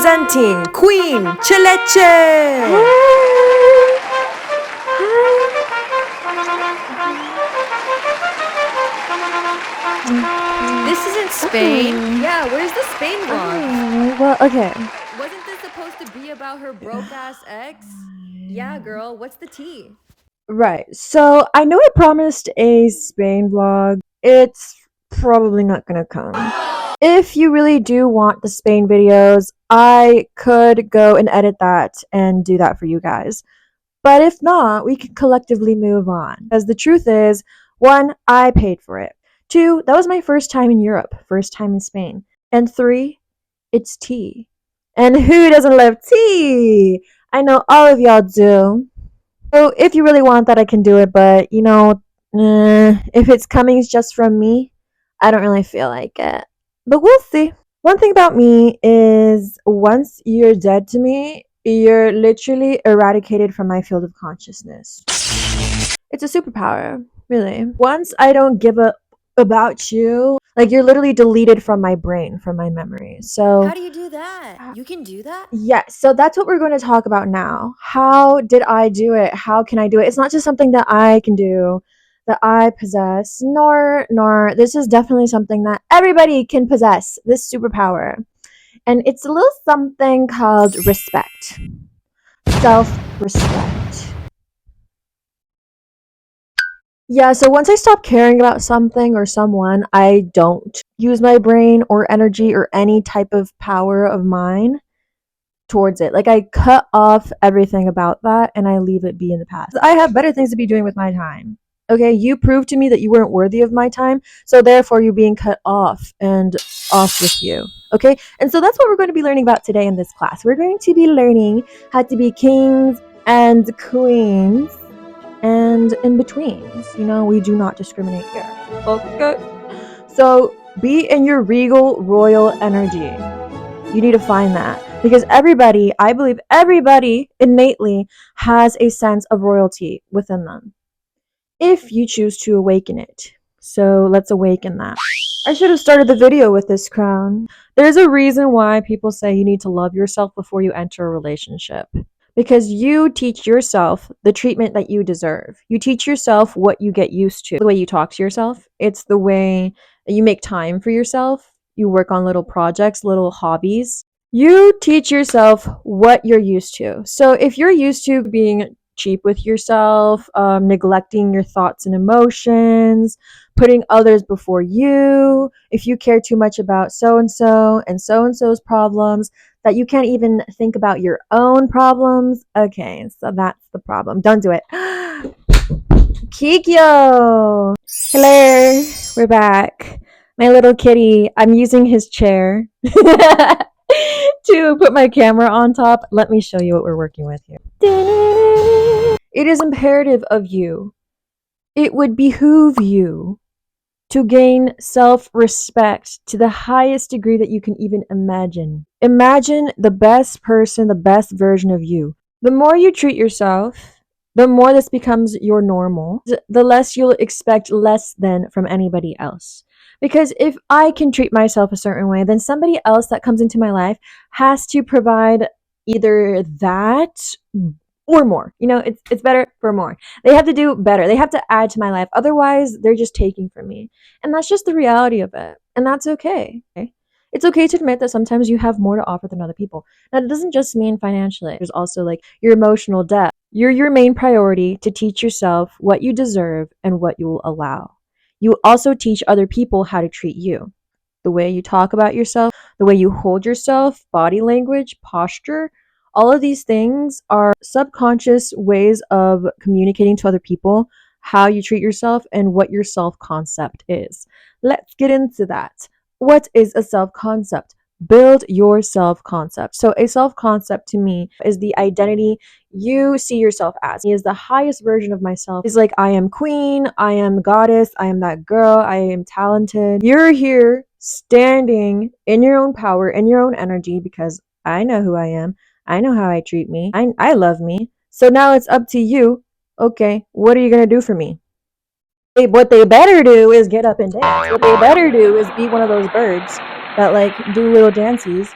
Presenting Queen Cheleche! This isn't Spain. Yeah, where's the Spain vlog? Well, okay. Wasn't this supposed to be about her broke-ass ex? Yeah, girl, what's the tea? Right. So I know I promised a Spain vlog. It's probably not gonna come. If you really do want the Spain videos, I could go and edit that and do that for you guys. But if not, we can collectively move on. Because the truth is, one, I paid for it. Two, that was my first time in Europe, first time in Spain. And three, it's tea. And who doesn't love tea? I know all of y'all do. So if you really want that, I can do it. But if it's coming just from me, I don't really feel like it. But we'll see. One thing about me is once you're dead to me, you're literally eradicated from my field of consciousness. It's a superpower, really. Once I don't give a about you, like you're literally deleted from my brain, from my memory. So How do you do that? You can do that? yes, so that's what we're going to talk about now. How did I do it? How can I do it? It's not just something that I can do, that I possess, nor this is definitely something that everybody can possess, this superpower. And it's a little something called respect. Self-respect. Yeah, so once I stop caring about something or someone, I don't use my brain or energy or any type of power of mine towards it. Like I cut off everything about that and I leave it be in the past. I have better things to be doing with my time. Okay, you proved to me that you weren't worthy of my time, so therefore you're being cut off and off with you. Okay, and so that's what we're going to be learning about today in this class. We're going to be learning how to be kings and queens and in betweens. You know, we do not discriminate here. Okay, so be in your regal royal energy. You need to find that because everybody, I believe everybody innately has a sense of royalty within them if you choose to awaken it. So let's awaken that. I should have started the video with this crown. There's a reason why people say you need to love yourself before you enter a relationship. Because you teach yourself the treatment that you deserve. You teach yourself what you get used to. The way you talk to yourself, it's the way that you make time for yourself. You work on little projects, little hobbies. You teach yourself what you're used to. So if you're used to being cheap with yourself, neglecting your thoughts and emotions, putting others before you, if you care too much about so and so's problems, that you can't even think about your own problems, okay, so that's the problem. Don't do it. Kikyo! Hello, we're back. My little kitty, I'm using his chair to put my camera on top. Let me show you what we're working with here. It is imperative of you. It would behoove you to gain self-respect to the highest degree that you can even imagine. Imagine the best person, the best version of you. The more you treat yourself, the more this becomes your normal, the less you'll expect less than from anybody else. Because if I can treat myself a certain way, then somebody else that comes into my life has to provide either that or more. You know, it's better for more. They have to do better. They have to add to my life. Otherwise, they're just taking from me. And that's just the reality of it. And that's okay. It's okay to admit that sometimes you have more to offer than other people. Now, it doesn't just mean financially. There's also like your emotional depth. You're your main priority to teach yourself what you deserve and what you will allow. You also teach other people how to treat you. The way you talk about yourself, the way you hold yourself, body language, posture, all of these things are subconscious ways of communicating to other people how you treat yourself and what your self concept is. Let's get into that. What is a self concept? Build your self concept. So, a self concept to me is the identity you see yourself as. He is the highest version of myself. Is like, I am queen, I am goddess, I am that girl, I am talented. You're here standing in your own power, in your own energy, because I know who I am. I know how I treat me. I love me. So now it's up to you. Okay, what are you going to do for me? What they better do is get up and dance. What they better do is be one of those birds that like do little dances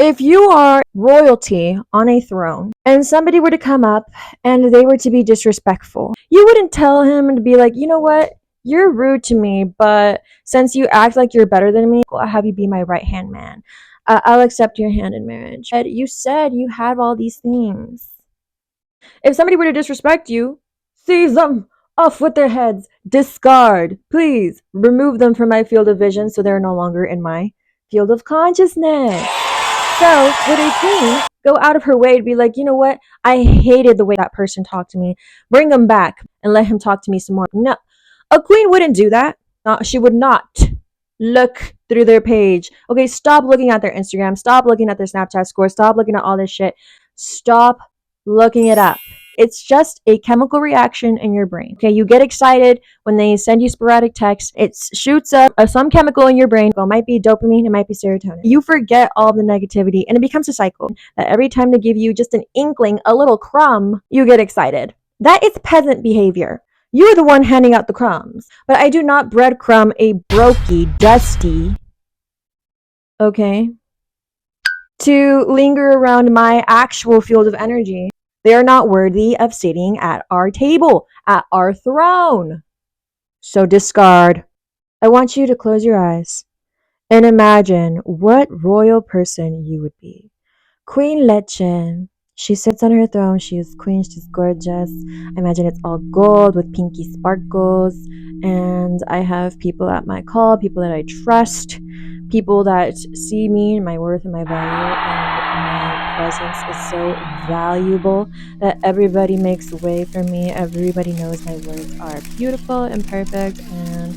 If you are royalty on a throne and somebody were to come up and they were to be disrespectful, you wouldn't tell him to be like, you know what? You're rude to me, but since you act like you're better than me, I'll have you be my right hand man. I'll accept your hand in marriage. You said you have all these things. If somebody were to disrespect you, seize them off with their heads, discard, please remove them from my field of vision so they're no longer in my field of consciousness. So, with a queen, go out of her way to be like, you know what? I hated the way that person talked to me. Bring him back and let him talk to me some more. No, a queen wouldn't do that. She would not look through their page. Okay, stop looking at their Instagram. Stop looking at their Snapchat score. Stop looking at all this shit. Stop looking it up. It's just a chemical reaction in your brain. Okay, you get excited when they send you sporadic texts. It shoots up some chemical in your brain. It might be dopamine, it might be serotonin. You forget all the negativity and it becomes a cycle that every time they give you just an inkling, a little crumb, you get excited. That is peasant behavior. You're the one handing out the crumbs. But I do not breadcrumb a brokey, dusty, okay, to linger around my actual field of energy. They are not worthy of sitting at our table, at our throne. So discard. I want you to close your eyes and imagine what royal person you would be. Queen Leche. She sits on her throne. She is queen. She's gorgeous. I imagine it's all gold with pinky sparkles. And I have people at my call, people that I trust, people that see me, my worth, and my value. And my presence is so valuable that everybody makes way for me. Everybody knows my words are beautiful and perfect, and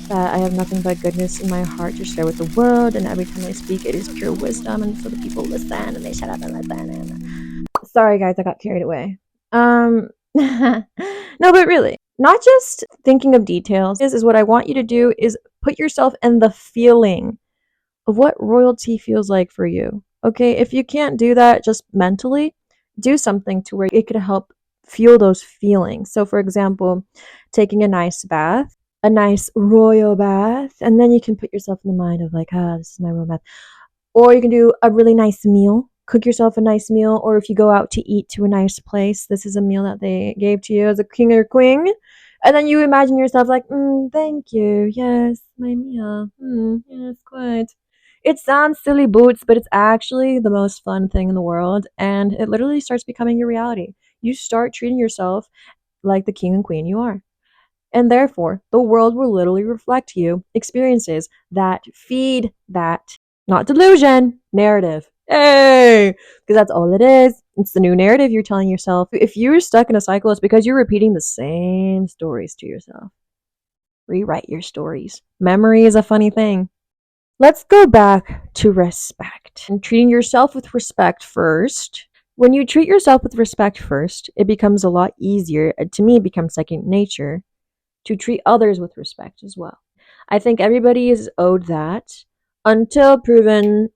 that I have nothing but goodness in my heart to share with the world. And every time I speak, it is pure wisdom. And so the people listen and they shut up and listen. And sorry, guys, I got carried away. No, but really, not just thinking of details. This is what I want you to do is put yourself in the feeling of what royalty feels like for you. Okay, if you can't do that just mentally, do something to where it could help feel those feelings. So, for example, taking a nice bath, a nice royal bath, and then you can put yourself in the mind of like, this is my royal bath. Or you can do a really nice meal, cook yourself a nice meal, or if you go out to eat to a nice place, this is a meal that they gave to you as a king or queen. And then you imagine yourself like, thank you, yes, my meal, yes, quite. It sounds silly boots, but it's actually the most fun thing in the world, and it literally starts becoming your reality. You start treating yourself like the king and queen you are. And therefore, the world will literally reflect you experiences that feed that, not delusion, narrative. Hey, because that's all it is. It's the new narrative you're telling yourself. If you're stuck in a cycle, it's because you're repeating the same stories to yourself. Rewrite your stories. Memory is a funny thing. Let's go back to respect and treating yourself with respect first. When you treat yourself with respect first, it becomes a lot easier. To me, it becomes second nature to treat others with respect as well. I think everybody is owed that until proven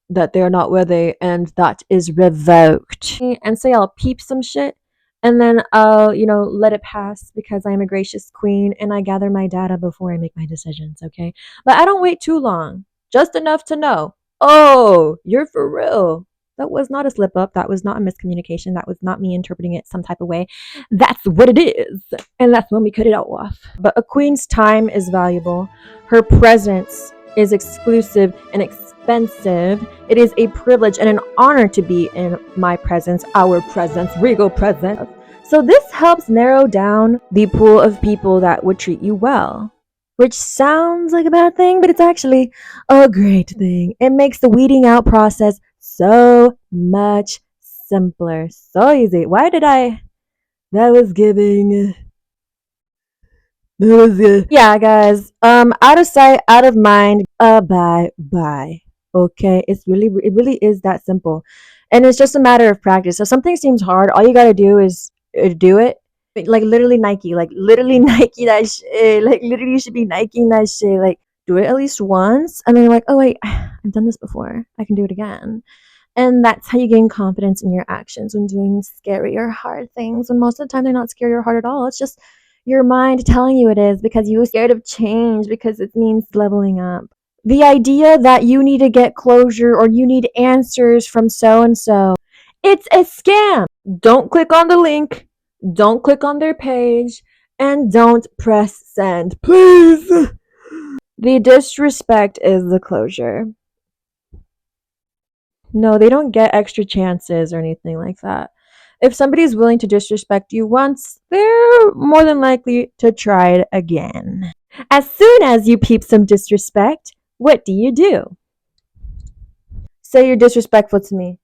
that they're not worthy, and that is revoked. And say I'll peep some shit and then I'll, let it pass because I am a gracious queen and I gather my data before I make my decisions, okay? But I don't wait too long, just enough to know, oh, you're for real. That was not a slip up. That was not a miscommunication. That was not me interpreting it some type of way. That's what it is. And that's when we cut it off. But a queen's time is valuable. Her presence is exclusive and expensive. It is a privilege and an honor to be in my presence, our presence, regal presence. So this helps narrow down the pool of people that would treat you well, which sounds like a bad thing, but it's actually a great thing. It makes the weeding out process so much simpler, so easy. That was giving. That was good. Yeah, guys. Out of sight, out of mind. Bye. Okay, it really is that simple, and it's just a matter of practice. So something seems hard, all you gotta do is do it. Like literally Nike, like literally Nike that shit. Like literally, you should be Nikeing that shit. Like do it at least once, and then you're like, oh wait, I've done this before. I can do it again. And that's how you gain confidence in your actions when doing scary or hard things. When most of the time they're not scary or hard at all. It's just your mind telling you it is because you were scared of change because it means leveling up. The idea that you need to get closure or you need answers from so and so, it's a scam. Don't click on the link, don't click on their page, and don't press send, please. The disrespect is the closure. No, they don't get extra chances or anything like that. If somebody's willing to disrespect you once, they're more than likely to try it again. As soon as you peep some disrespect, what do? Say you're disrespectful to me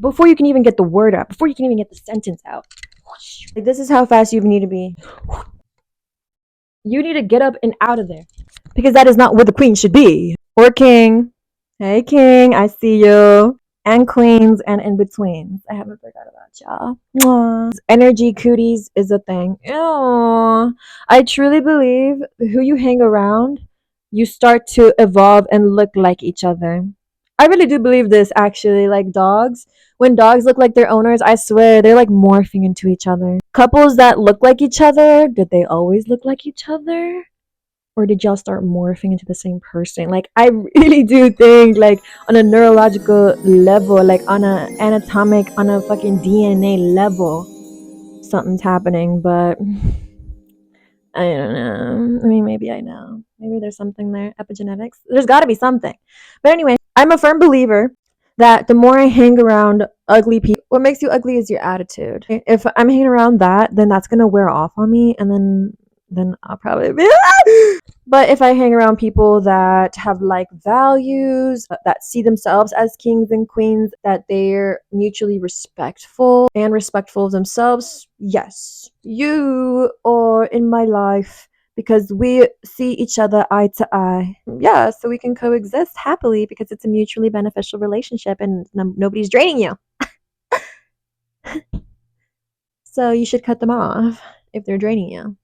before you can even get the word out, before you can even get the sentence out. Like, this is how fast you need to be. You need to get up and out of there because that is not where the queen should be. Or king. Hey, king, I see you. And queens and in betweens. I haven't forgot about y'all. Mwah. Energy cooties is a thing. Ew. I truly believe who you hang around, you start to evolve and look like each other. I really do believe this actually. Like dogs, when dogs look like their owners, I swear they're like morphing into each other. Couples that look like each other, did they always look like each other? Or did y'all start morphing into the same person? Like, I really do think, like, on a neurological level, like on a anatomic, on a fucking DNA level, something's happening, but I don't know. I mean, maybe I know. Maybe there's something there. Epigenetics. There's got to be something. But anyway, I'm a firm believer that the more I hang around ugly people, what makes you ugly is your attitude. If I'm hanging around that, then that's gonna wear off on me, and then I'll probably be. But if I hang around people that have like values, that see themselves as kings and queens, that they're mutually respectful and respectful of themselves, yes, you are in my life because we see each other eye to eye. Yeah, so we can coexist happily because it's a mutually beneficial relationship and nobody's draining you. So you should cut them off if they're draining you.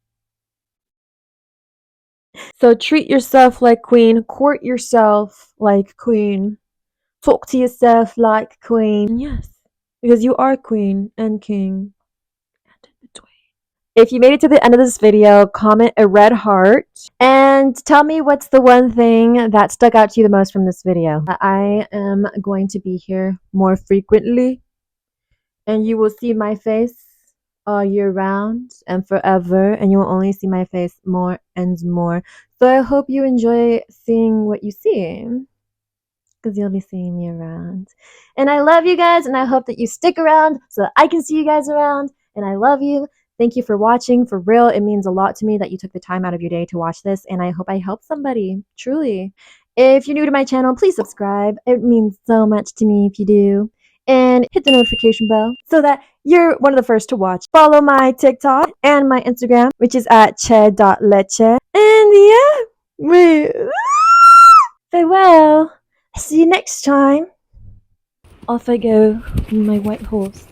So treat yourself like queen, court yourself like queen, talk to yourself like queen. Yes, because you are queen and king and in between. If you made it to the end of this video, comment a red heart and tell me what's the one thing that stuck out to you the most from this video. I am going to be here more frequently and you will see my face all year round and forever, and you will only see my face more and more. So I hope you enjoy seeing what you see because you'll be seeing me around. And I love you guys, and I hope that you stick around so that I can see you guys around. And I love you. Thank you for watching. For real, it means a lot to me that you took the time out of your day to watch this, and I hope I helped somebody, truly. If you're new to my channel, please subscribe. It means so much to me if you do. And hit the notification bell so that you're one of the first to watch. Follow my TikTok and my Instagram, which is at che.leche. And yeah, wait. Farewell. See you next time. Off I go, my white horse.